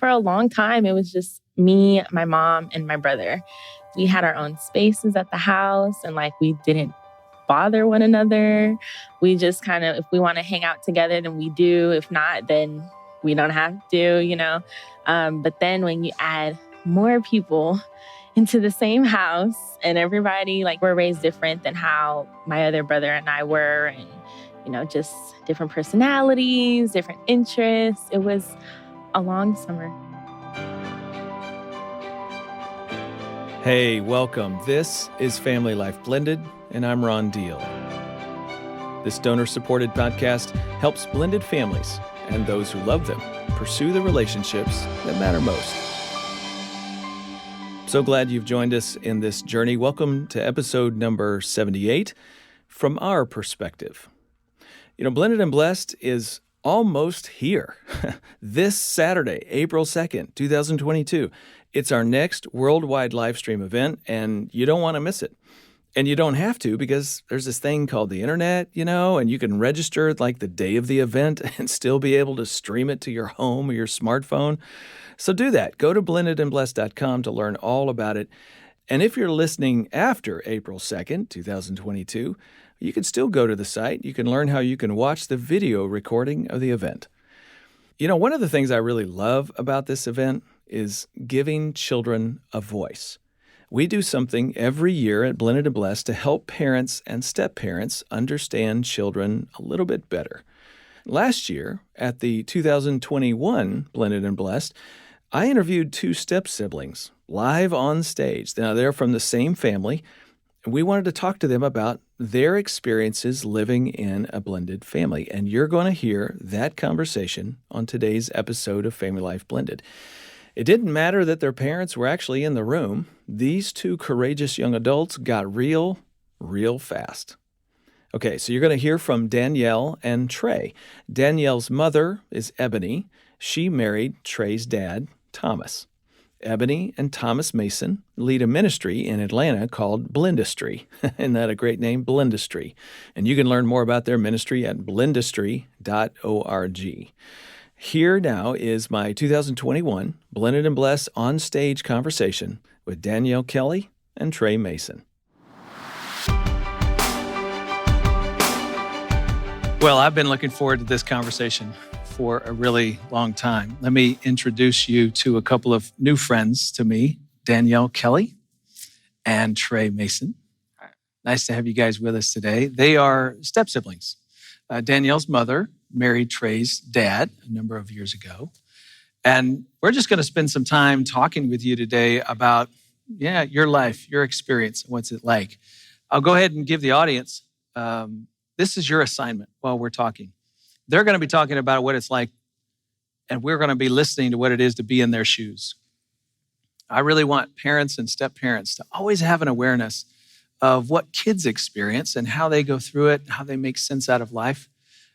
for a long time, it was just me, my mom, and my brother. We had our own spaces at the house, and we didn't bother one another. We just kind of, if we want to hang out together, then we do. If not, then we don't have to. But then when you add more people into the same house and everybody, we're raised different than how my other brother and I were, and just different personalities, different interests. It was a long summer. Hey, welcome. This is Family Life Blended, and I'm Ron Deal. This donor-supported podcast helps blended families and those who love them pursue the relationships that matter most. So glad you've joined us in this journey. Welcome to episode number 78, From Our Perspective. Blended and Blessed is almost here. This Saturday, April 2nd, 2022. It's our next worldwide live stream event, and you don't want to miss it. And you don't have to, because there's this thing called the internet, and you can register the day of the event and still be able to stream it to your home or your smartphone. So do that. Go to blendedandblessed.com to learn all about it. And if you're listening after April 2nd, 2022, you can still go to the site. You can learn how you can watch the video recording of the event. One of the things I really love about this event is giving children a voice. We do something every year at Blended and Blessed to help parents and step-parents understand children a little bit better. Last year, at the 2021 Blended and Blessed, I interviewed two step-siblings live on stage. Now, they're from the same family, and we wanted to talk to them about their experiences living in a blended family. And you're going to hear that conversation on today's episode of Family Life Blended. It didn't matter that their parents were actually in the room. These two courageous young adults got real fast. Okay, so you're going to hear from Danielle and Trey. Danielle's mother is Ebony. She married Trey's dad, Thomas. Ebony and Thomas Mason lead a ministry in Atlanta called Blendistry. Isn't that a great name? Blendistry. And you can learn more about their ministry at blendistry.org. Here now is my 2021 Blended and Blessed on-stage conversation with Danielle Kelly and Trey Mason. Well, I've been looking forward to this conversation for a really long time. Let me introduce you to a couple of new friends to me, Danielle Kelly and Trey Mason. Nice to have you guys with us today. They are step-siblings. Danielle's mother married Trey's dad a number of years ago. And we're just going to spend some time talking with you today about, your life, your experience, what's it like. I'll go ahead and give the audience, this is your assignment while we're talking. They're going to be talking about what it's like, and we're going to be listening to what it is to be in their shoes. I really want parents and step-parents to always have an awareness of what kids experience and how they go through it, how they make sense out of life.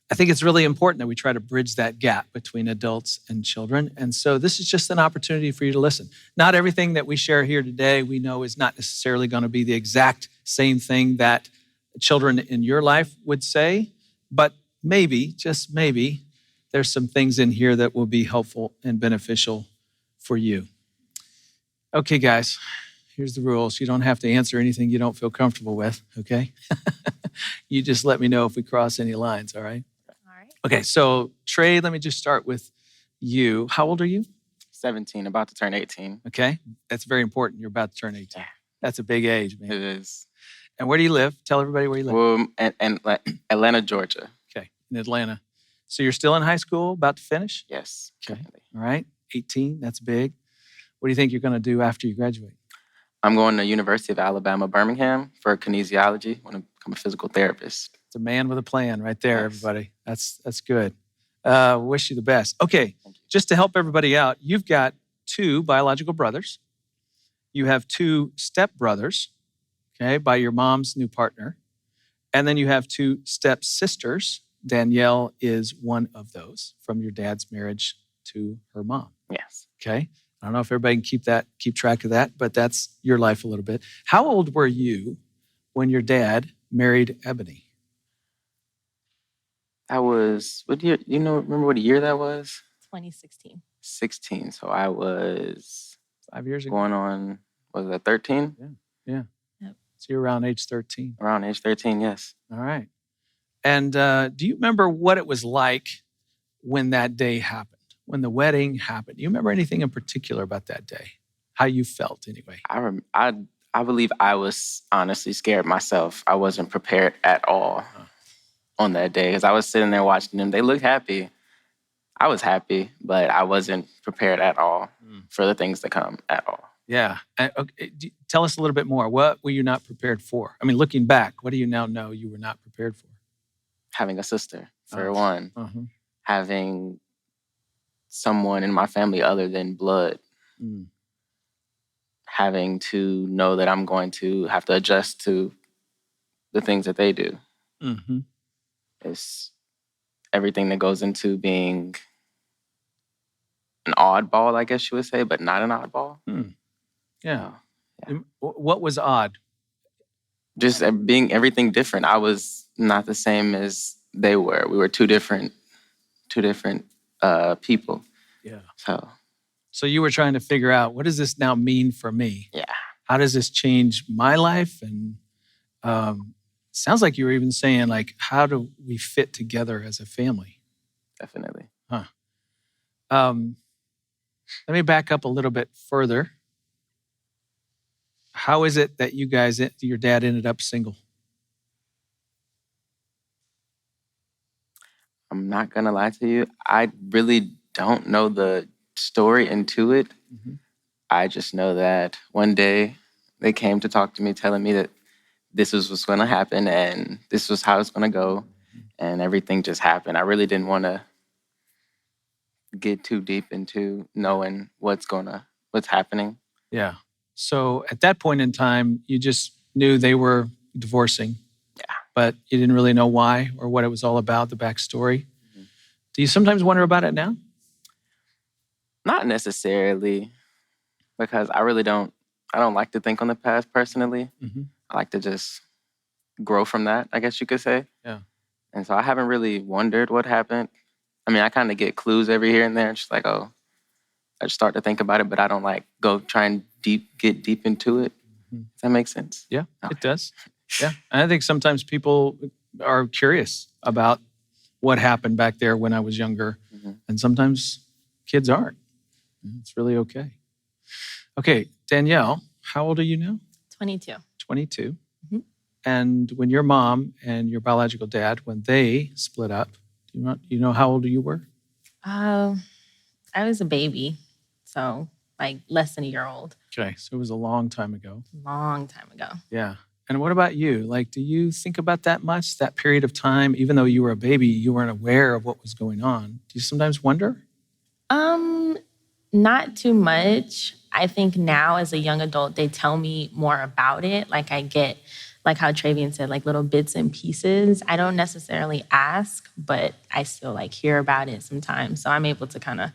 I think it's really important that we try to bridge that gap between adults and children. And so this is just an opportunity for you to listen. Not everything that we share here today we know is not necessarily going to be the exact same thing that children in your life would say, but maybe, just maybe, there's some things in here that will be helpful and beneficial for you. Okay, guys, here's the rules. You don't have to answer anything you don't feel comfortable with, okay? You just let me know if we cross any lines, all right? Okay, so Trey, let me just start with you. How old are you? 17, about to turn 18. Okay, that's very important. You're about to turn 18. Yeah. That's a big age, man. It is. And where do you live? Tell everybody where you live. Well, in Atlanta, Georgia. Okay, in Atlanta. So you're still in high school, about to finish? Yes. Okay, all right. 18, that's big. What do you think you're going to do after you graduate? I'm going to University of Alabama, Birmingham for kinesiology. I want to become a physical therapist. It's a man with a plan right there, Yes. everybody. That's good. Wish you the best. Okay, just to help everybody out, you've got two biological brothers. You have two stepbrothers, okay, by your mom's new partner. And then you have two stepsisters. Danielle is one of those from your dad's marriage to her mom. Yes. Okay. I don't know if everybody can keep track of that, but that's your life a little bit. How old were you when your dad married Ebony? That was, what year? Remember what year that was? 2016. 16. So I was 5 years ago. going on, was it 13? Yeah. Yep. So you're around age 13. Around age 13, yes. All right. And do you remember what it was like when that day happened, when the wedding happened? Do you remember anything in particular about that day? How you felt anyway? I believe I was honestly scared myself. I wasn't prepared at all on that day because I was sitting there watching them. They looked happy. I was happy, but I wasn't prepared at all for the things to come at all. Yeah. Okay, tell us a little bit more. What were you not prepared for? I mean, looking back, what do you now know you were not prepared for? Having a sister, for one. Uh-huh. Having someone in my family other than blood. Having to know that I'm going to have to adjust to the things that they do. Mm-hmm. It's everything that goes into being an oddball, I guess you would say, but not an oddball. Yeah. What was odd? Just being everything different. I was not the same as they were. We were two different people. Yeah. So you were trying to figure out, what does this now mean for me? Yeah. How does this change my life? And sounds like you were even saying, like, how do we fit together as a family? Definitely. Let me back up a little bit further. How is it that your dad ended up single? I'm not going to lie to you. I really don't know the story into it. Mm-hmm. I just know that one day they came to talk to me, telling me that this was what's going to happen and this was how it's going to go. And everything just happened. I really didn't want to get too deep into knowing what's happening. Yeah. So at that point in time, you just knew they were divorcing. Yeah. But you didn't really know why or what it was all about, the backstory. Mm-hmm. Do you sometimes wonder about it now? Not necessarily, because I don't like to think on the past personally. Mm-hmm. I like to just grow from that, I guess you could say. Yeah. And so I haven't really wondered what happened. I mean, I kind of get clues every here and there. It's just like, I just start to think about it, but I don't like go try and get deep into it. Mm-hmm. Does that make sense? Yeah, It does. Yeah. And I think sometimes people are curious about what happened back there when I was younger. Mm-hmm. And sometimes kids aren't. It's really okay. Okay, Danielle, how old are you now? 22. 22. Mm-hmm. And when your mom and your biological dad, when they split up, do you know how old you were? I was a baby, so like less than a year old. Okay, so it was a long time ago. Long time ago. Yeah. And what about you? Like, do you think about that much, that period of time? Even though you were a baby, you weren't aware of what was going on. Do you sometimes wonder? Not too much. I think now as a young adult, they tell me more about it. Like I get, like how Travian said, like little bits and pieces. I don't necessarily ask, but I still like hear about it sometimes. So I'm able to kind of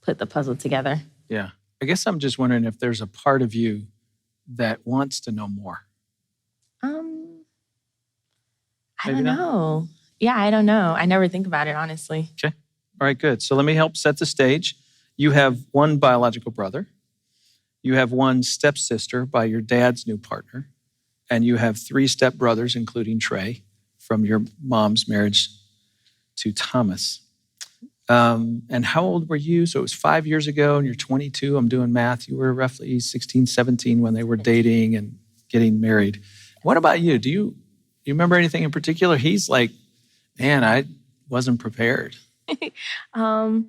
put the puzzle together. Yeah. I guess I'm just wondering if there's a part of you that wants to know more. I don't know. Yeah, I don't know. I never think about it, honestly. Okay. All right, good. So let me help set the stage. You have one biological brother. You have one stepsister by your dad's new partner. And you have 3 stepbrothers, including Trey, from your mom's marriage to Thomas. And how old were you? So it was 5 years ago, and you're 22. I'm doing math. You were roughly 16, 17 when they were dating and getting married. What about you? Do you remember anything in particular? He's like, man, I wasn't prepared. Well,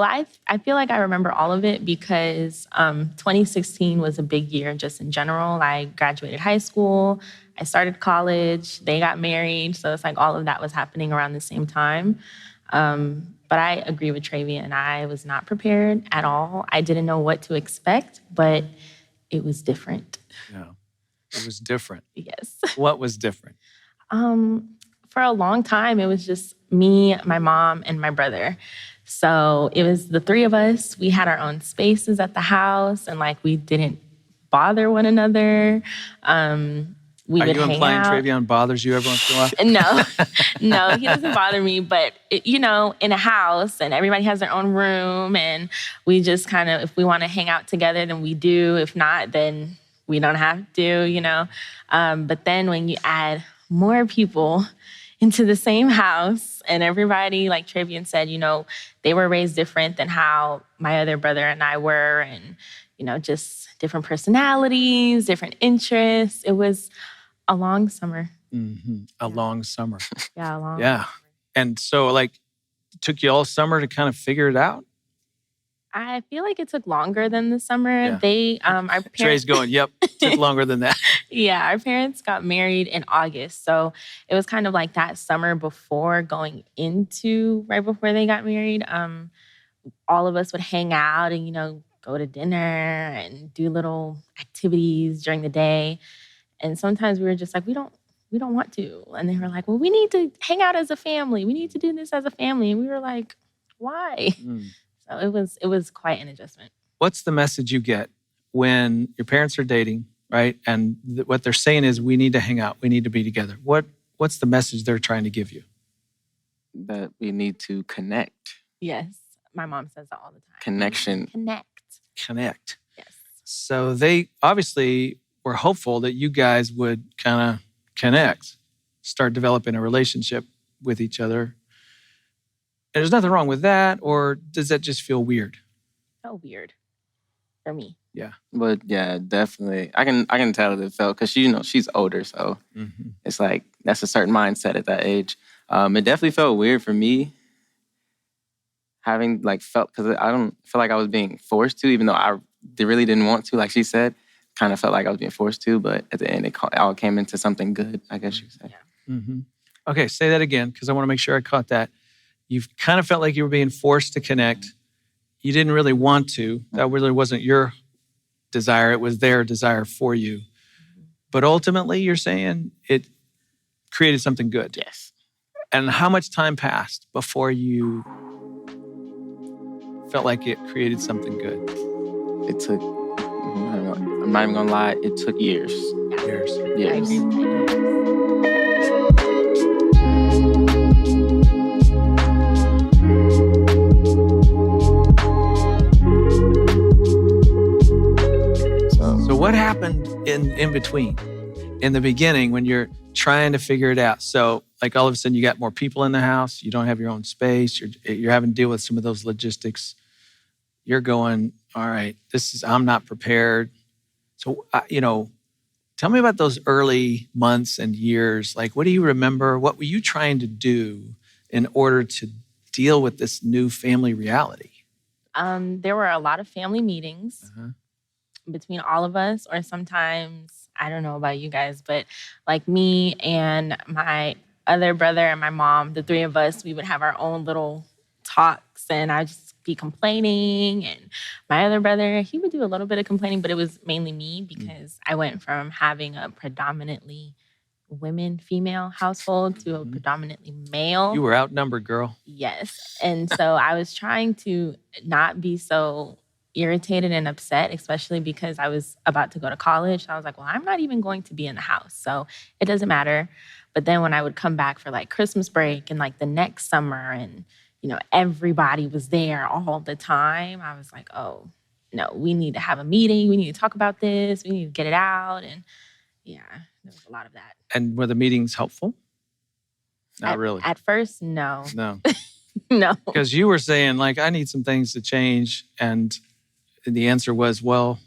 I feel like I remember all of it because 2016 was a big year just in general. I graduated high school. I started college. They got married. So it's like all of that was happening around the same time. But I agree with Travian. I was not prepared at all. I didn't know what to expect, but it was different. Yeah, it was different. Yes. What was different? For a long time, it was just me, my mom, and my brother. So it was the 3 of us. We had our own spaces at the house, and like we didn't bother one another. we Are would you hang implying out. Travion bothers you every once in a while? No, no, he doesn't bother me. But, in a house and everybody has their own room and we just kind of, if we want to hang out together, then we do. If not, then we don't have to. But then when you add more people into the same house and everybody, like Travion said, they were raised different than how my other brother and I were. And, just different personalities, different interests. It was a long summer. Mm-hmm. A long summer. Yeah, a long Yeah. summer. And so, it took you all summer to kind of figure it out? I feel like it took longer than the summer. Yeah. Our parents, Trey's going, yep, took longer than that. yeah, our parents got married in August. So it was kind of like that summer before going into right before they got married. All of us would hang out and, go to dinner and do little activities during the day. And sometimes we were just like, we don't want to. And they were like, well, we need to hang out as a family. We need to do this as a family. And we were like, why? So it was quite an adjustment. What's the message you get when your parents are dating, right? And what they're saying is, we need to hang out. We need to be together. What's the message they're trying to give you? That we need to connect. Yes. My mom says that all the time. Connection. Connect. Yes. So they obviously were hopeful that you guys would kind of connect, start developing a relationship with each other. And there's nothing wrong with that, or does that just feel weird? Felt weird for me. Yeah. But yeah, definitely. I can tell that it felt, because she's older, so it's like that's a certain mindset at that age. It definitely felt weird for me, having felt, because I don't feel like I was being forced to, even though I really didn't want to. Like she said, kind of felt like I was being forced to, but at the end it all came into something good, I guess you could say. Yeah. Mm-hmm. Okay, say that again, because I want to make sure I caught that. You kind of felt like you were being forced to connect. You didn't really want to. That really wasn't your desire. It was their desire for you. But ultimately, you're saying it created something good. Yes. And how much time passed before you felt like it created something good? It took, I'm not even going to lie, it took years. Years. I agree with you. So what happened in between, in the beginning, when you're trying to figure it out? So all of a sudden you got more people in the house, you don't have your own space, you're having to deal with some of those logistics. You're going, all right, I'm not prepared. So, tell me about those early months and years. What do you remember? What were you trying to do in order to deal with this new family reality? There were a lot of family meetings between all of us, or sometimes, I don't know about you guys, but me and my other brother and my mom, the three of us, we would have our own little talks, and I'd just be complaining. And my other brother, he would do a little bit of complaining, but it was mainly me, because I went from having a predominantly female household to a predominantly male. You were outnumbered, girl. Yes. And so I was trying to not be so irritated and upset, especially because I was about to go to college. So I was like, well, I'm not even going to be in the house, so it doesn't matter. But then when I would come back for Christmas break and the next summer, and everybody was there all the time, I was like, oh no, we need to have a meeting. We need to talk about this. We need to get it out. And yeah, there was a lot of that. And were the meetings helpful? Not really. At first, no. No. No. Because you were saying, I need some things to change. And the answer was, well,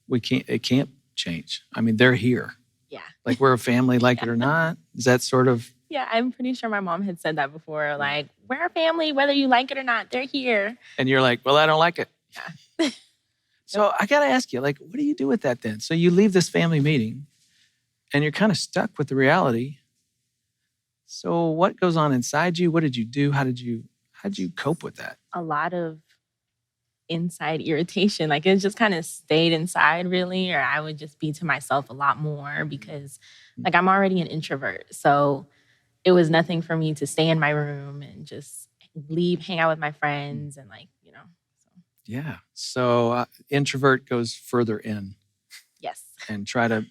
it can't change. I mean, they're here. Yeah. We're a family, like it or not. Is that sort of? Yeah, I'm pretty sure my mom had said that before. We're a family, whether you like it or not, they're here. And you're like, well, I don't like it. Yeah. So I got to ask you, what do you do with that then? So you leave this family meeting and you're kind of stuck with the reality. So what goes on inside you? What did you do? How did you cope with that? A lot of inside irritation. It just kind of stayed inside, really, or I would just be to myself a lot more, because I'm already an introvert. So it was nothing for me to stay in my room and just hang out with my friends and So. Yeah. So introvert goes further in. Yes. And try to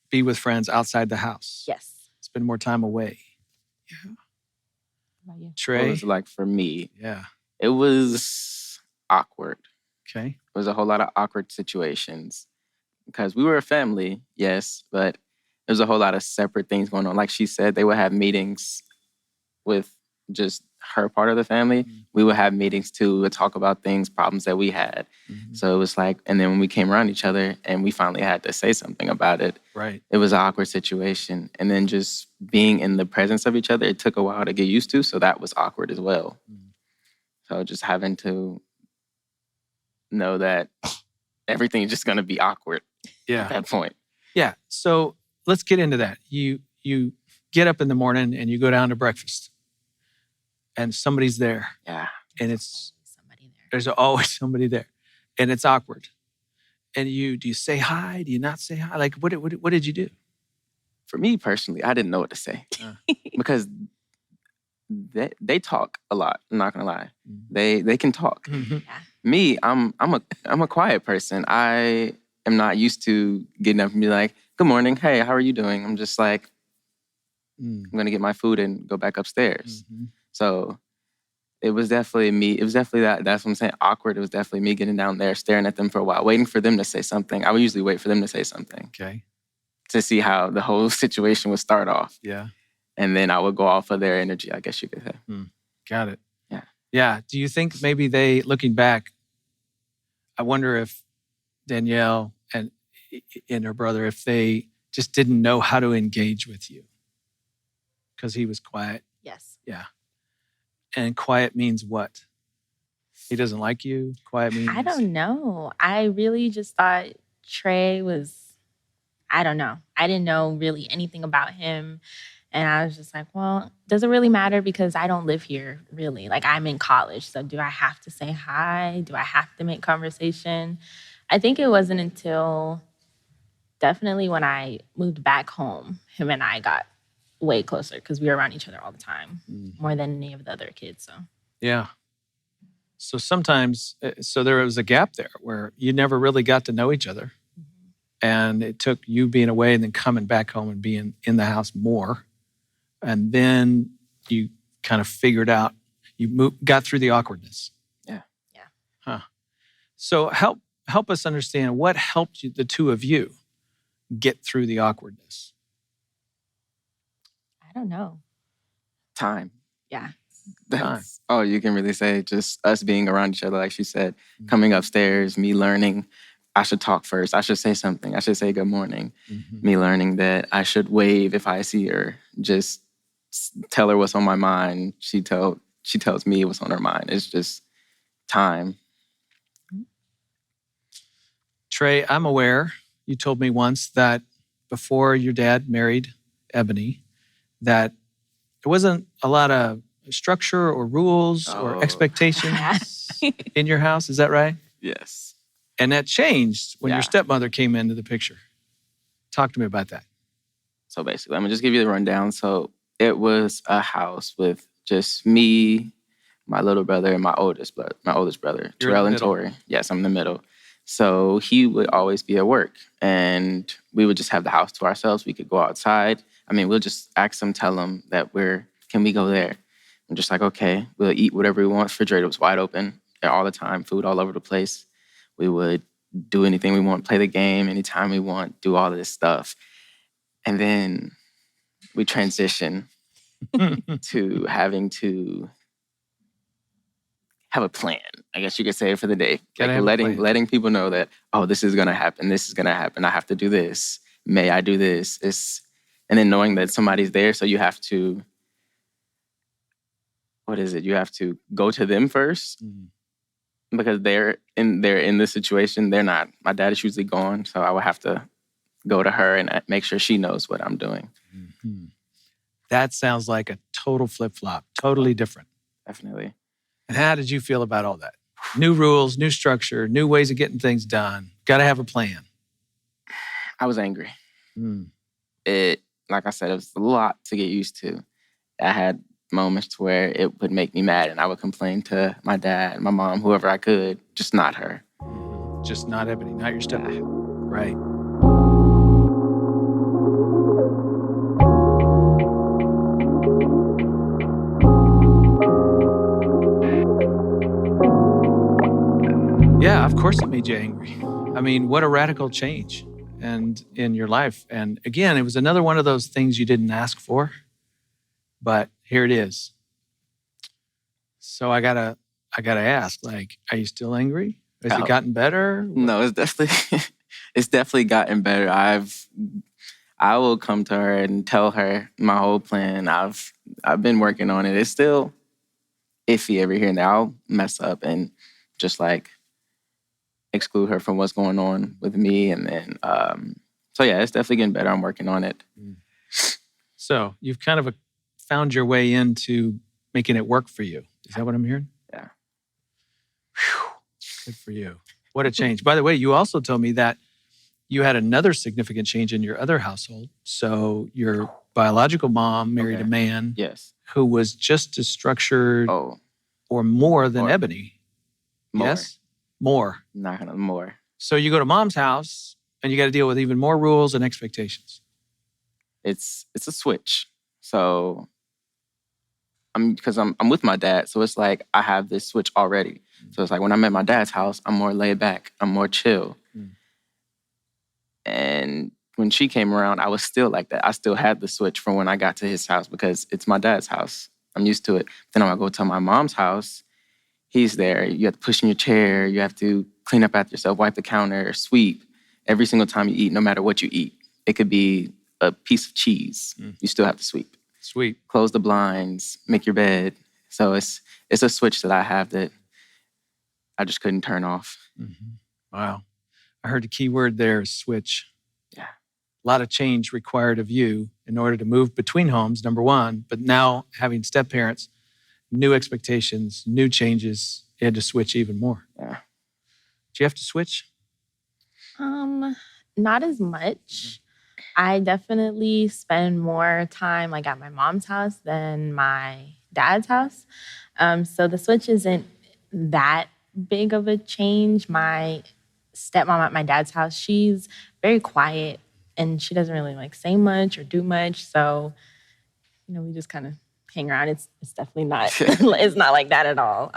be with friends outside the house. Yes. Spend more time away. Yeah. How about you? Trey? What was it like for me? Yeah. It was awkward. Okay. It was a whole lot of awkward situations because we were a family, yes, but there was a whole lot of separate things going on. Like she said, they would have meetings with just her part of the family. Mhm. We would have meetings too. We would talk about things, problems that we had. Mhm. So it was like, and then when we came around each other and we finally had to say something about it, Right. it was an awkward situation. And then just being in the presence of each other, it took a while to get used to. So that was awkward as well. Mhm. So just having to know that everything's just going to be awkward at Yeah. that point. Yeah. So let's get into that. You get up in the morning and you go down to breakfast and somebody's there Yeah. and Always somebody there. there's always somebody there and it's awkward. And do you say hi? Do you not say hi? Like what did you do? For me personally, I didn't know what to say because they talk a lot. I'm not gonna lie. They can talk. Mhm. Yeah. Me, I'm a quiet person. I am not used to getting up and be like, "Good morning, hey, how are you doing?" I'm just like, Mm. I'm gonna get my food and go back upstairs. Mhm. So it was definitely me. It was definitely that. That's what I'm saying. Awkward. It was definitely me getting down there, staring at them for a while, waiting for them to say something. I would usually wait for them to say something Okay. to see how the whole situation would start off. Yeah. And then I would go off of their energy, I guess you could say. Got it. Yeah. Yeah. Do you think maybe looking back, I wonder if Danielle and her brother, if they just didn't know how to engage with you because he was quiet. Yes. Yeah. And quiet means what? He doesn't like you? Quiet means? I don't know. I really just thought Trey was, I don't know. I didn't know really anything about him. And I was just like, well, does it really matter because I don't live here really? Like I'm in college. So do I have to say hi? Do I have to make conversation? I think it wasn't until definitely when I moved back home, him and I got way closer because we were around each other all the time, more than any of the other kids. So Yeah. So sometimes, so there was a gap there where you never really got to know each other. And it took you being away and then coming back home and being in the house more. And then you kind of figured out, got through the awkwardness. Yeah. Yeah. Huh. So help us understand what helped you, the two of you, get through the awkwardness. I don't know. Time. Yeah. That's all you can really say. Just us being around each other, like she said, coming upstairs, me learning I should talk first. I should say something. I should say good morning. Mhm. Me learning that I should wave if I see her. Just tell her what's on my mind. She tells me what's on her mind. It's just time. Trey, I'm aware, you told me once that before your dad married Ebony, that there wasn't a lot of structure or rules or Oh. expectations in your house. Is that right? Yes. And that changed when your Yeah. stepmother came into the picture. Talk to me about that. So basically, I'm gonna just give you the rundown. So it was a house with just me, my little brother, and my oldest brother, You're in Terrell the and middle. Tori. Yes, I'm in the middle. So he would always be at work, and we would just have the house to ourselves. We could go outside. I mean, we'll just ask him, tell him that can we go there? I'm just like, okay, we'll eat whatever we want. Refrigerator was wide open all the time, food all over the place. We would do anything we want, play the game anytime we want, do all of this stuff. And then we transition to having to have a plan, I guess you could say, for the day. Gotta Like have a plan. letting people know that, oh, this is gonna happen, this is gonna happen, I have to do this. May I do this? And then knowing that somebody's there, so you have to, you have to go to them first because they're in this situation. They're not, my dad is usually gone, so I would have to go to her and make sure she knows what I'm doing. Mhm. That sounds like a total flip-flop, totally different. Definitely. And how did you feel about all that? New rules, new structure, new ways of getting things done. Got to have a plan. I was angry. Mm. It, like I said, it was a lot to get used to. I had moments where it would make me mad and I would complain to my dad, my mom, whoever I could, just not her. Just not Ebony, not your stepmother. Right. course it made you angry. I mean, what a radical change and in your life. And again, it was another one of those things you didn't ask for, but here it is. So I gotta ask, like, are you still angry? Has it gotten better? No, it's definitely gotten better. I will come to her and tell her my whole plan. I've been working on it. It's still iffy every here and there. I'll mess up and just like exclude her from what's going on with me. And then, so yeah, it's definitely getting better. I'm working on it. So you've kind of found your way into making it work for you. Is that what I'm hearing? Yeah. Whew. Good for you. What a change. By the way, you also told me that you had another significant change in your other household. So your biological mom married a man who was just as structured or more than Ebony. More. Yes? More. Not gonna more. So you go to mom's house and you got to deal with even more rules and expectations. It's a switch. So I'm with my dad. So it's like I have this switch already. So it's like when I'm at my dad's house, I'm more laid back. I'm more chill. And when she came around, I was still like that. I still had the switch from when I got to his house because it's my dad's house. I'm used to it. Then when I go to my mom's house, he's there. You have to push in your chair. You have to clean up after yourself, wipe the counter, sweep. Every single time you eat, no matter what you eat. It could be a piece of cheese. You still have to sweep. Sweep. Close the blinds, make your bed. So it's a switch that I have that I just couldn't turn off. Wow. I heard the key word there is switch. Yeah. A lot of change required of you in order to move between homes, number one. But now having step parents, new expectations, new changes, you had to switch even more. Yeah. Do you have to switch? Not as much. I definitely spend more time like at my mom's house than my dad's house. So the switch isn't that big of a change. My stepmom at my dad's house, she's very quiet and she doesn't really like say much or do much. So, we just kind of hang around. It's definitely not, it's not like that at all.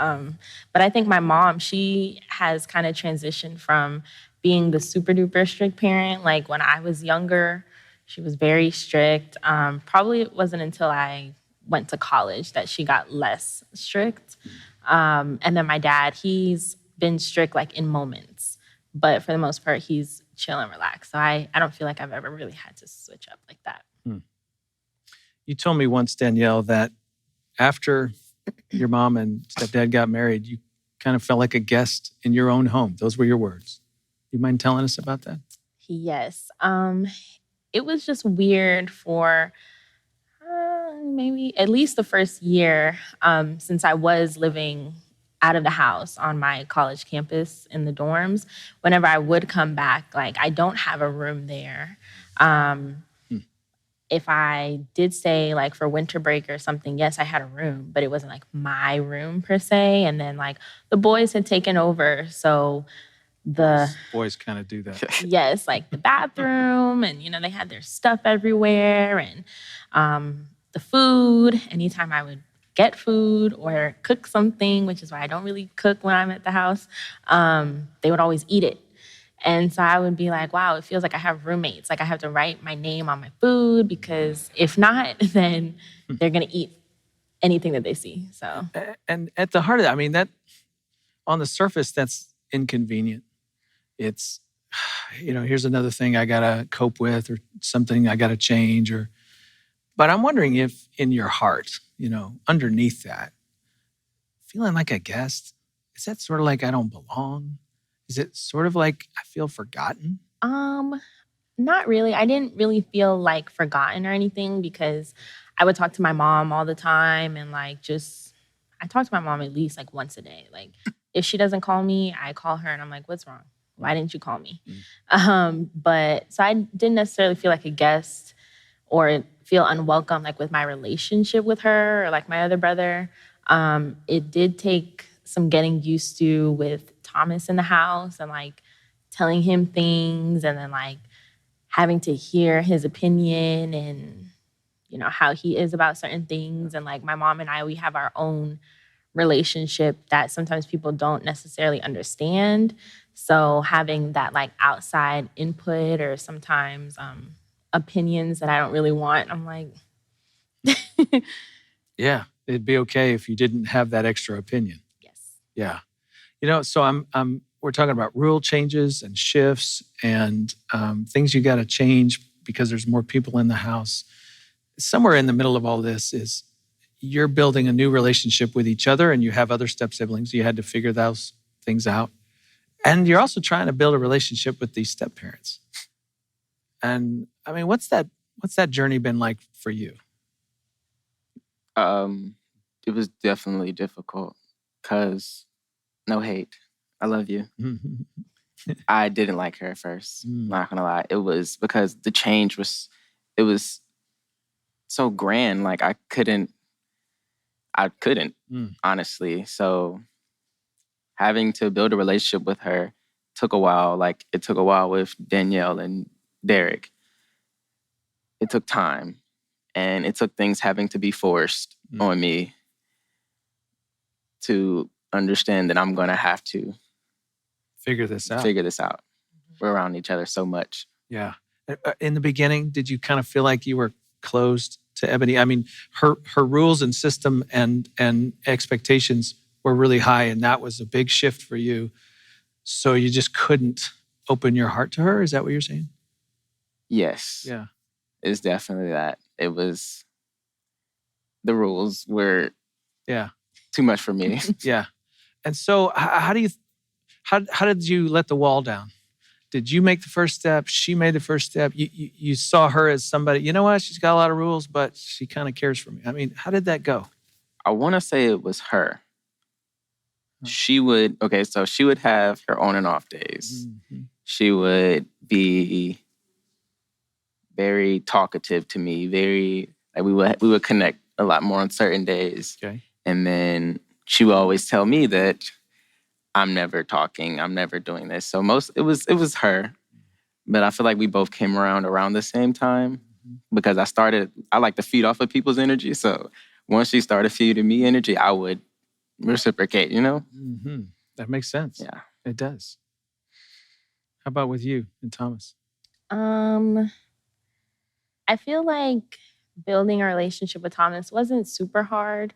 But I think my mom, she has kind of transitioned from being the super duper strict parent. Like when I was younger, she was very strict. Probably it wasn't until I went to college that she got less strict. And then my dad, he's been strict like in moments. But for the most part, he's chill and relaxed. So I don't feel like I've ever really had to switch up like that. You told me once, Danielle, that after your mom and stepdad got married, you kind of felt like a guest in your own home. Those were your words. You mind telling us about that? Yes. It was just weird for maybe at least the first year since I was living out of the house on my college campus in the dorms. Whenever I would come back, like I don't have a room there. If I did stay like for winter break or something, yes, I had a room, but it wasn't like my room per se. And then like the boys had taken over. So boys kind of do that. Yes, like the bathroom and, they had their stuff everywhere and the food. Anytime I would get food or cook something, which is why I don't really cook when I'm at the house, they would always eat it. And so I would be like, wow, it feels like I have roommates. Like I have to write my name on my food because if not, then they're going to eat anything that they see. So, and at the heart of that, that on the surface, that's inconvenient. It's, here's another thing I got to cope with or something I got to change but I'm wondering if in your heart, underneath that, feeling like a guest, is that sort of like I don't belong? Is it sort of like I feel forgotten? Not really. I didn't really feel like forgotten or anything because I would talk to my mom all the time and I talk to my mom at least like once a day. Like if she doesn't call me, I call her and I'm like, what's wrong? Why didn't you call me? But so I didn't necessarily feel like a guest or feel unwelcome like with my relationship with her or like my other brother. It did take some getting used to with Thomas in the house and like telling him things and then like having to hear his opinion and, how he is about certain things. And like my mom and I, we have our own relationship that sometimes people don't necessarily understand. So having that like outside input or sometimes opinions that I don't really want, I'm like, Yeah, it'd be okay if you didn't have that extra opinion. yes. Yeah. So we're talking about rule changes and shifts and things you got to change because there's more people in the house. Somewhere in the middle of all this is you're building a new relationship with each other and you have other step siblings. You had to figure those things out. And you're also trying to build a relationship with these step parents. And I mean, what's that journey been like for you? It was definitely difficult because no hate. I love you. I didn't like her at first. Not gonna lie. It was because the change was so grand. Like I couldn't honestly. So having to build a relationship with her took a while. Like it took a while with Danielle and Derek. It took time. And it took things having to be forced on me to understand that I'm gonna have to figure this out. We're around each other so much. Yeah. In the beginning, did you kind of feel like you were closed to Ebony? I mean, her rules and system and expectations were really high, and that was a big shift for you. So you just couldn't open your heart to her? Is that what you're saying? Yes. Yeah. It's definitely that. It was, the rules were too much for me. Yeah. And so how did you let the wall down? Did you make the first step? She made the first step. You saw her as somebody, you know what? She's got a lot of rules, but she kind of cares for me. I mean, how did that go? I want to say it was her. She would have her on and off days. Mm-hmm. She would be very talkative to me, like we would connect a lot more on certain days. Okay. And then she would always tell me that I'm never talking, I'm never doing this. So it was her. But I feel like we both came around the same time because I like to feed off of people's energy. So once she started feeding me energy, I would reciprocate, you know? Mm-hmm. That makes sense. Yeah. It does. How about with you and Thomas? I feel like building a relationship with Thomas wasn't super hard.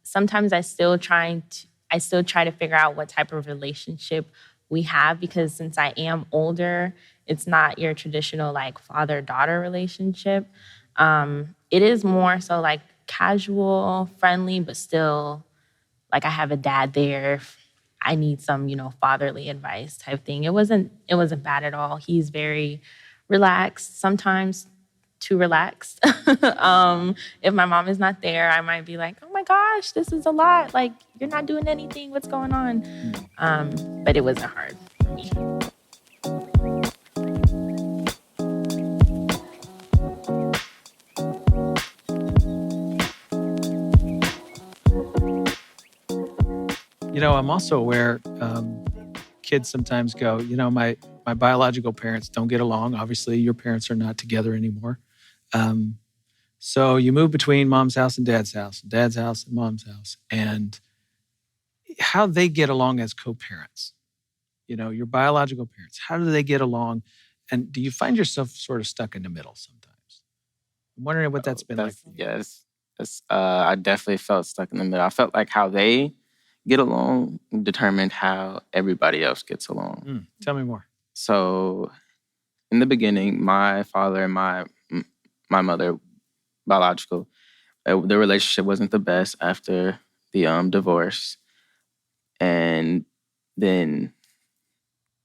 Sometimes I still try to figure out what type of relationship we have because since I am older, it's not your traditional like father-daughter relationship. It is more so like casual, friendly, but still like I have a dad there if I need some, fatherly advice type thing. It wasn't bad at all. He's very relaxed, sometimes too relaxed. If my mom is not there, I might be like, oh my gosh, this is a lot. Like, you're not doing anything. What's going on? But it wasn't hard for me. I'm also aware kids sometimes go, my biological parents don't get along. Obviously, your parents are not together anymore. So you move between mom's house and dad's house and mom's house, and how they get along as co-parents. Your biological parents, how do they get along? And do you find yourself sort of stuck in the middle sometimes? I'm wondering what that's been like for you. Yes. I definitely felt stuck in the middle. I felt like how they get along determined how everybody else gets along. Tell me more. So in the beginning, my father and my mother, biological, their relationship wasn't the best after the divorce. And then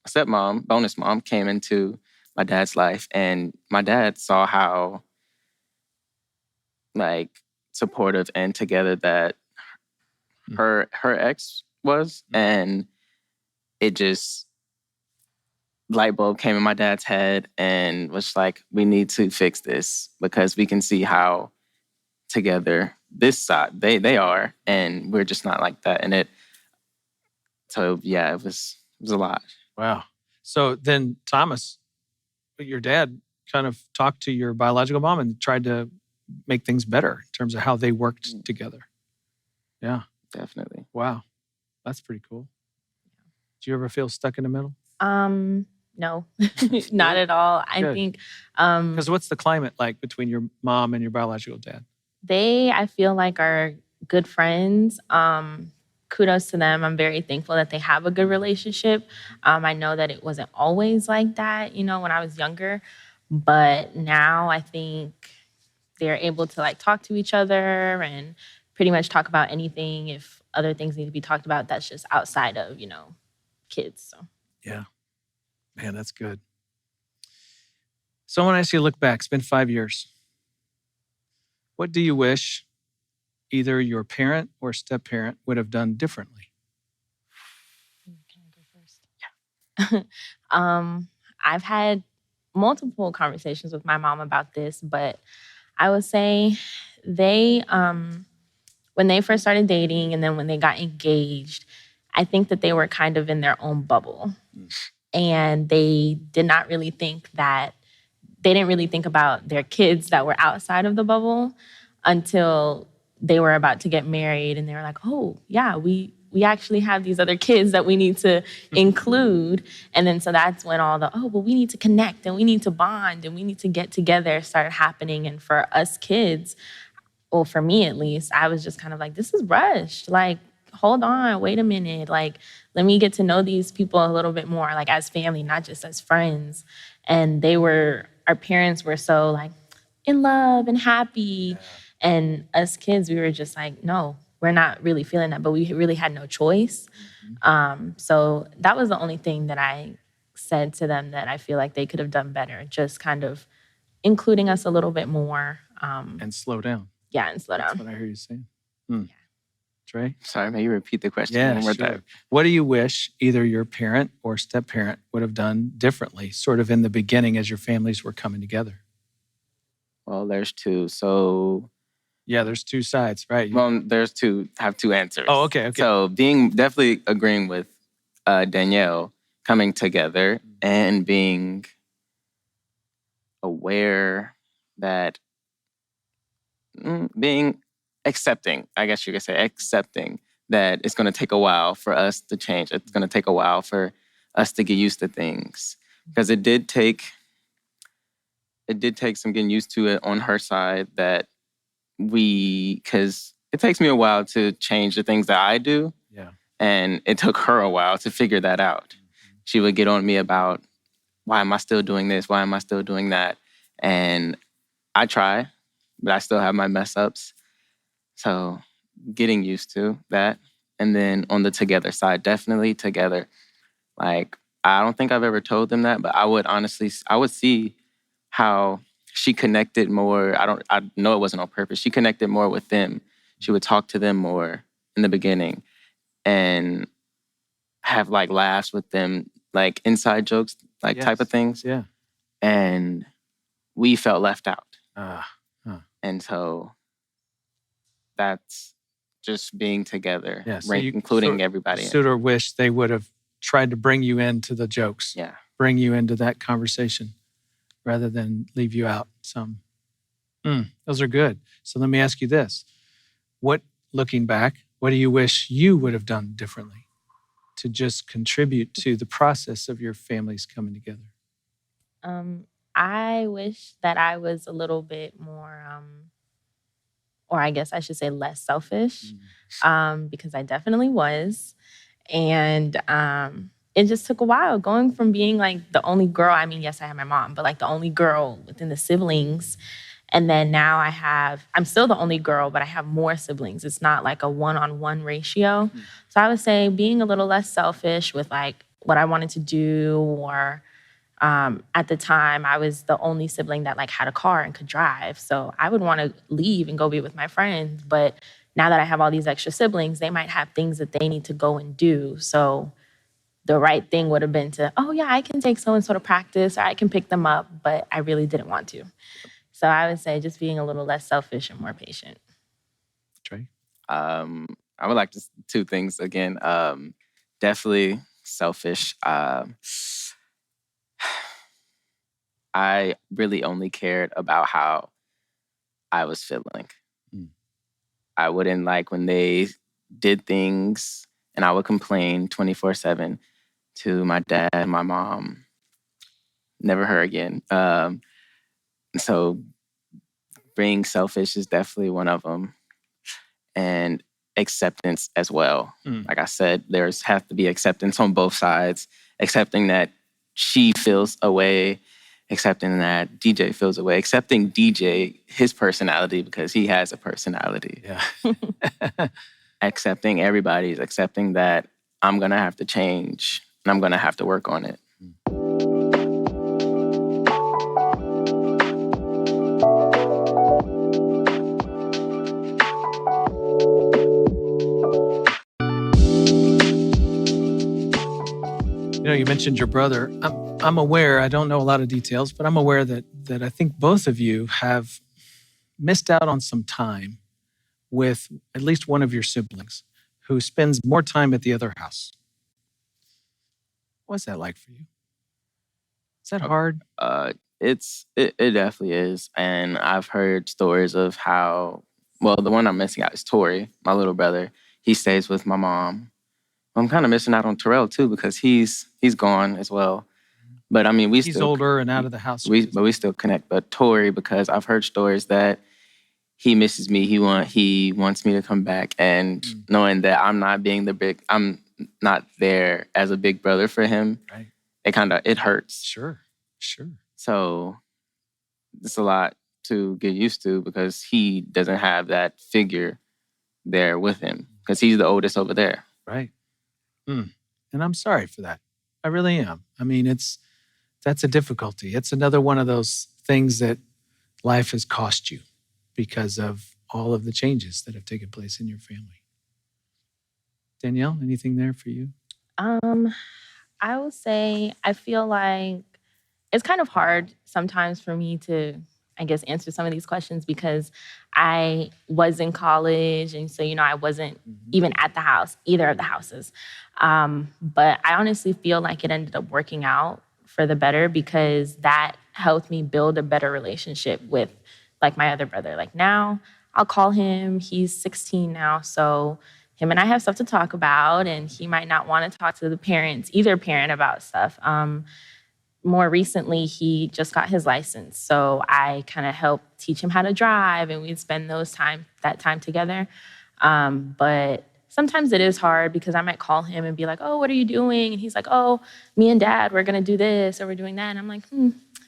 a stepmom, bonus mom, came into my dad's life, and my dad saw how like supportive and together that her ex was, and it just light bulb came in my dad's head and was like, we need to fix this because we can see how together this side they are, and we're just not like that. And it was a lot. Wow. So then Thomas, your dad kind of talked to your biological mom and tried to make things better in terms of how they worked together. Yeah. Definitely. Wow. That's pretty cool. Did you ever feel stuck in the middle? No, not at all. I Good. think Because what's the climate like between your mom and your biological dad? they, I feel like, are good friends. Kudos to them. I'm very thankful that they have a good relationship. I know that it wasn't always like that, when I was younger, but now I think they're able to like talk to each other and pretty much talk about anything. If other things need to be talked about, that's just outside of, kids. So Yeah. Man, that's good. So I want to ask you to look back. It's been 5 years. What do you wish either your parent or step-parent would have done differently? can I go first? Yeah. I've had multiple conversations with my mom about this, but I would say they, when they first started dating and then when they got engaged, I think that they were kind of in their own bubble. And they didn't really think about their kids that were outside of the bubble until they were about to get married. And they were like, oh, yeah, we actually have these other kids that we need to include. And then so that's when all the, we need to connect and we need to bond and we need to get together started happening. And for us kids, well, for me at least, I was just kind of like, this is rushed. Like, hold on, wait a minute. Like, let me get to know these people a little bit more, like as family, not just as friends. And our parents were so like in love and happy. Yeah. And us kids, we were just like, no, we're not really feeling that, but we really had no choice. So that was the only thing that I said to them that I feel like they could have done better, just kind of including us a little bit more. And slow down. Yeah, and slow down. That's what I hear you saying. Yeah. Trey? Sorry, may you repeat the question Yeah, one more sure. time? What do you wish either your parent or step-parent would have done differently, sort of in the beginning as your families were coming together? Well, there's two. So yeah, there's two sides, right? there's two. Have two answers. Oh, okay. So definitely agreeing with Danielle, coming together and being aware that being accepting, I guess you could say, accepting that it's going to take a while for us to change. It's going to take a while for us to get used to things, because it did take some getting used to it on her side, that because it takes me a while to change the things that I do. Yeah. And it took her a while to figure that out. Mm-hmm. She would get on me about, why am I still doing this? Why am I still doing that? And I try, but I still have my mess ups. So getting used to that. And then on the together side, definitely together. Like, I don't think I've ever told them that, but I would see how she connected more. I know it wasn't on purpose. She connected more with them. She would talk to them more in the beginning and have like laughs with them, like inside jokes, like type of things. Yeah. And we felt left out. And so that's just being together, yeah, so including everybody. Sort of wish they would have tried to bring you into the jokes. Yeah. Bring you into that conversation rather than leave you out some. Those are good. So let me ask you this. Looking back, what do you wish you would have done differently to just contribute to the process of your families coming together? I wish that I was a little bit more, or I guess I should say less selfish, because I definitely was. And it just took a while going from being like the only girl. I mean, yes, I had my mom, but like the only girl within the siblings. And then now I'm still the only girl, but I have more siblings. It's not like a 1-on-1 ratio. So I would say being a little less selfish with like what I wanted to do, or at the time I was the only sibling that like had a car and could drive. So I would want to leave and go be with my friends. But now that I have all these extra siblings, they might have things that they need to go and do. So the right thing would have been to, I can take so-and-so to practice, or I can pick them up, but I really didn't want to. So I would say just being a little less selfish and more patient. Trey? I would like two things again. Definitely selfish. I really only cared about how I was feeling. I wouldn't like when they did things and I would complain 24/7. to my dad, my mom, never her again. So being selfish is definitely one of them, and acceptance as well. Like I said, has to be acceptance on both sides, accepting that she feels a way, accepting that DJ feels a way, accepting DJ, his personality, because he has a personality. Yeah. Accepting everybody's, accepting that I'm going to have to change and I'm going to have to work on it. You mentioned your brother. I'm aware, I don't know a lot of details, but I'm aware that I think both of you have missed out on some time with at least one of your siblings who spends more time at the other house. What's that like for you? Is that hard? It definitely is. And I've heard stories of how, well, the one I'm missing out is Tori, my little brother. He stays with my mom. I'm kind of missing out on Terrell too, because he's gone as well. But I mean, he's older and out of the house. But we still connect. But Tori, because I've heard stories that he misses me. He wants me to come back, and knowing that I'm not there as a big brother for him. Right. It hurts. Sure. So it's a lot to get used to, because he doesn't have that figure there with him, because he's the oldest over there. Right. And I'm sorry for that. I really am. I mean, that's a difficulty. It's another one of those things that life has cost you because of all of the changes that have taken place in your family. Danielle, anything there for you? I would say I feel like it's kind of hard sometimes for me to, I guess, answer some of these questions, because I was in college, and so, I wasn't even at the house, either of the houses. But I honestly feel like it ended up working out for the better, because that helped me build a better relationship with, like, my other brother. Like, now I'll call him. He's 16 now, so him and I have stuff to talk about, and he might not want to talk to either parent about stuff. More recently, he just got his license, so I kind of helped teach him how to drive, and we'd spend that time together. But sometimes it is hard, because I might call him and be like, "Oh, what are you doing?" And he's like, "Oh, me and Dad, we're gonna do this, or we're doing that." And I'm like,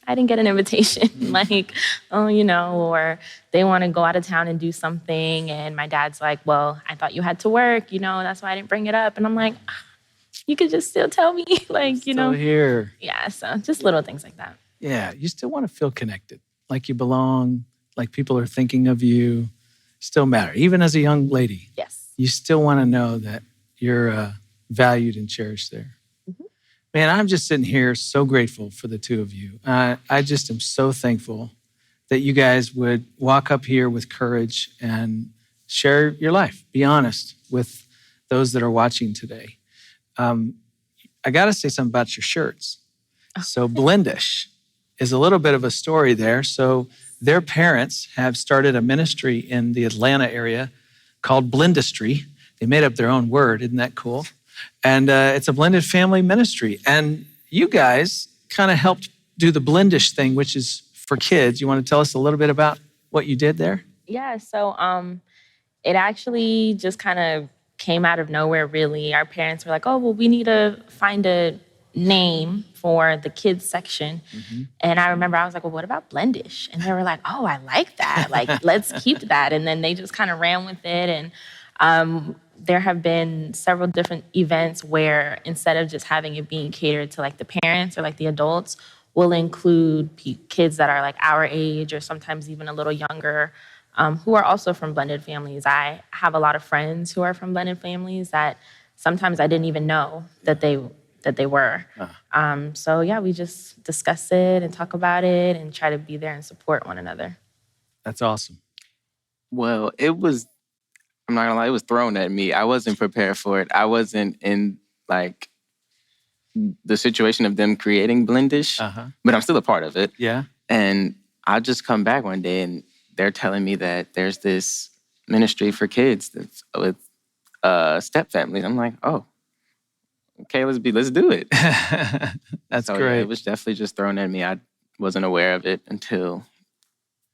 I didn't get an invitation. Like, or they want to go out of town and do something, and my dad's like, "Well, I thought you had to work, that's why I didn't bring it up." And I'm like, you could just still tell me, like, still here. Yeah, so just little things like that. Yeah, you still want to feel connected, like you belong, like people are thinking of you. Still matter, even as a young lady. Yes. You still want to know that you're valued and cherished there. Man, I'm just sitting here so grateful for the two of you. I just am so thankful that you guys would walk up here with courage and share your life. Be honest with those that are watching today. I got to say something about your shirts. So Blendish is a little bit of a story there. So their parents have started a ministry in the Atlanta area called Blendistry. They made up their own word. Isn't that cool? And it's a blended family ministry. And you guys kind of helped do the Blendish thing, which is for kids. You want to tell us a little bit about what you did there? Yeah, so it actually just kind of came out of nowhere, really. Our parents were like, "Oh, well, we need to find a name for the kids section." And I remember I was like, "Well, what about Blendish?" And they were like, "Oh, I like that. Like, let's keep that." And then they just kind of ran with it. And there have been several different events where, instead of just having it being catered to like the parents or like the adults, we'll include kids that are like our age, or sometimes even a little younger, who are also from blended families. I have a lot of friends who are from blended families that sometimes I didn't even know that they were. So yeah, we just discuss it and talk about it and try to be there and support one another. That's awesome. Well, I'm not gonna lie, it was thrown at me. I wasn't prepared for it. I wasn't in like the situation of them creating Blendish, but I'm still a part of it. Yeah. And I just come back one day and they're telling me that there's this ministry for kids that's with stepfamilies. I'm like, oh, okay, let's do it. That's So, great. Yeah, it was definitely just thrown at me. I wasn't aware of it until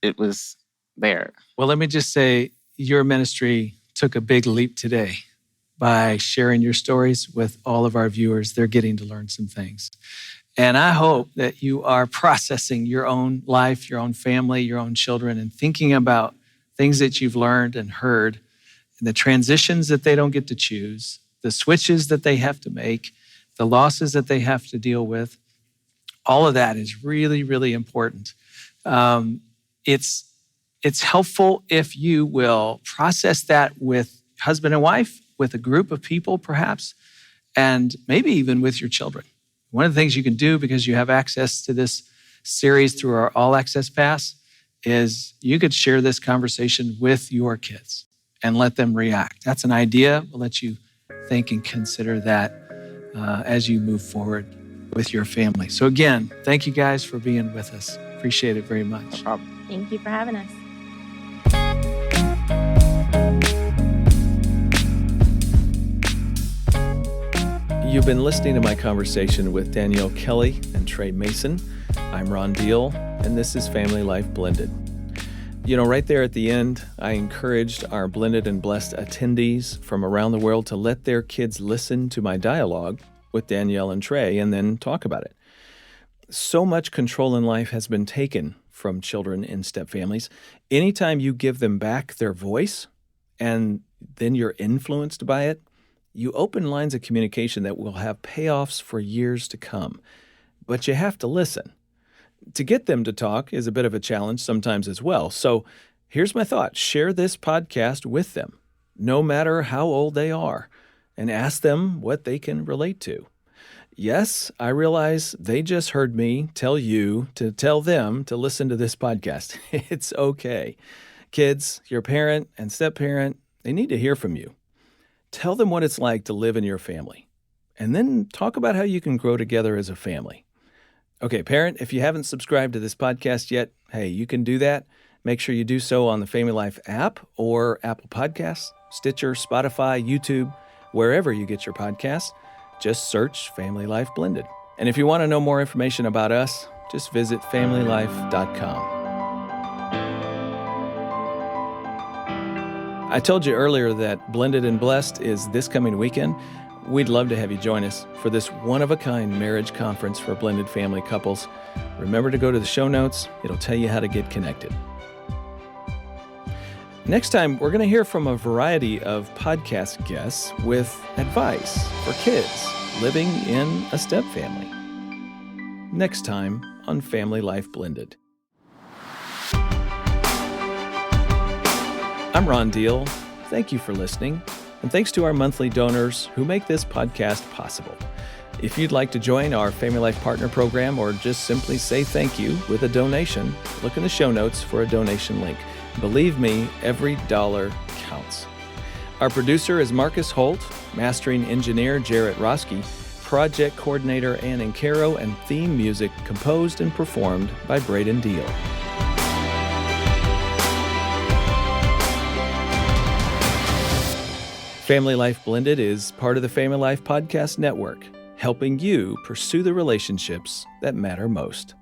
it was there. Well, let me just say your ministry took a big leap today by sharing your stories with all of our viewers. They're getting to learn some things. And I hope that you are processing your own life, your own family, your own children, and thinking about things that you've learned and heard, and the transitions that they don't get to choose, the switches that they have to make, the losses that they have to deal with. All of that is really, really important. It's helpful if you will process that with husband and wife, with a group of people perhaps, and maybe even with your children. One of the things you can do, because you have access to this series through our All Access Pass, is you could share this conversation with your kids and let them react. That's an idea. We'll let you think and consider that as you move forward with your family. So again, thank you guys for being with us. Appreciate it very much. No problem. Thank you for having us. You've been listening to my conversation with Danielle Kelly and Trey Mason. I'm Ron Deal, and this is Family Life Blended. You know, right there at the end, I encouraged our Blended and Blessed attendees from around the world to let their kids listen to my dialogue with Danielle and Trey and then talk about it. So much control in life has been taken from children in step families. Anytime you give them back their voice and then you're influenced by it, you open lines of communication that will have payoffs for years to come. But you have to listen. To get them to talk is a bit of a challenge sometimes as well. So here's my thought. Share this podcast with them, no matter how old they are, and ask them what they can relate to. Yes, I realize they just heard me tell you to tell them to listen to this podcast. It's okay. Kids, your parent and step-parent, they need to hear from you. Tell them what it's like to live in your family, and then talk about how you can grow together as a family. Okay, parent, if you haven't subscribed to this podcast yet, hey, you can do that. Make sure you do so on the FamilyLife app or Apple Podcasts, Stitcher, Spotify, YouTube, wherever you get your podcasts. Just search Family Life Blended. And if you want to know more information about us, just visit FamilyLife.com. I told you earlier that Blended and Blessed is this coming weekend. We'd love to have you join us for this one-of-a-kind marriage conference for blended family couples. Remember to go to the show notes. It'll tell you how to get connected. Next time, we're going to hear from a variety of podcast guests with advice for kids living in a step family. Next time on Family Life Blended. I'm Ron Deal. Thank you for listening, and thanks to our monthly donors who make this podcast possible. If you'd like to join our Family Life Partner Program or just simply say thank you with a donation, look in the show notes for a donation link. Believe me, every dollar counts. Our producer is Marcus Holt, mastering engineer Jarrett Roski, project coordinator Ann Incaro, and theme music composed and performed by Braden Deal. Family Life Blended is part of the Family Life Podcast Network, helping you pursue the relationships that matter most.